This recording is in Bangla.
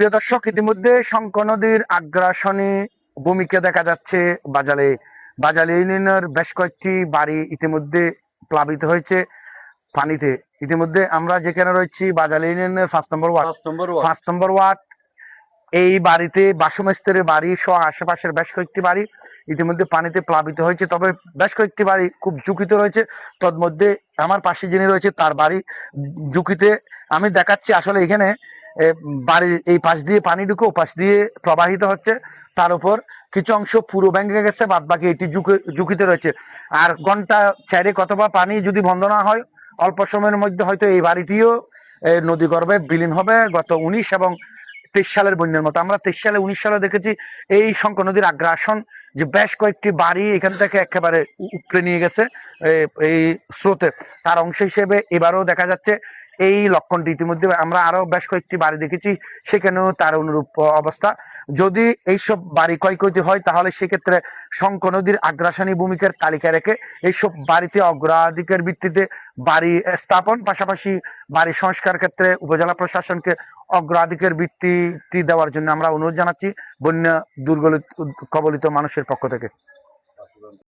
প্রিয় দর্শক, ইতিমধ্যে শঙ্খ নদীর আগ্রাসনী ভূমিকা দেখা যাচ্ছে বাজালে ইউনিয়নের বেশ কয়েকটি বাড়ি ইতিমধ্যে প্লাবিত হয়েছে পানিতে। ইতিমধ্যে আমরা যেখানে রয়েছি বাজালে ইউনিয়নের 5 নম্বর ওয়ার্ড। এই বাড়িতে বাসু মিস্ত্রির বাড়ি সহ আশেপাশের বেশ কয়েকটি বাড়ি ইতিমধ্যে পানিতে প্লাবিত হয়েছে। তবে বেশ কয়েকটি বাড়ি খুব ঝুঁকিতে রয়েছে। তন্মধ্যে আমার পাশে যিনি রয়েছে তার বাড়ি ঝুঁকিতে। আমি দেখাচ্ছি আসলে এখানে বাড়ির এই পাশ দিয়ে পানি ঢুকে ও পাশ দিয়ে প্রবাহিত হচ্ছে, তার উপর কিছু অংশ পুরো ভেঙে গেছে, বাদ বাকি এটি ঝুঁকিতে রয়েছে। আর ঘন্টা চারেক অথবা পানি যদি বন্ধ না হয়, অল্প সময়ের মধ্যে হয়তো এই বাড়িটিও নদী গর্ভে বিলীন হবে। গত 19 এবং 23 সালের বন্যার মতো আমরা 23 সালে 19 সালে দেখেছি এই শঙ্খ নদীর আগ্রাসন, যে বেশ কয়েকটি বাড়ি এখান থেকে একেবারে উপড়ে নিয়ে গেছে এই স্রোতে। তার অংশ হিসেবে এবারও দেখা যাচ্ছে এই লক্ষণটি। ইতিমধ্যে আমরা আরো বেশ কয়েকটি বাড়ি দেখেছি, সেখানেও তার অনুরূপ অবস্থা। যদি এইসব বাড়ি ক্ষয়ক্ষতি হয় তাহলে সেক্ষেত্রে শঙ্খ নদীর আগ্রাসনী ভূমিকার তালিকা রেখে এইসব বাড়িতে অগ্রাধিকার ভিত্তিতে বাড়ি স্থাপন, পাশাপাশি বাড়ি সংস্কার ক্ষেত্রে উপজেলা প্রশাসনকে অগ্রাধিকার ভিত্তিটি দেওয়ার জন্য আমরা অনুরোধ জানাচ্ছি বন্যা কবলিত মানুষের পক্ষ থেকে।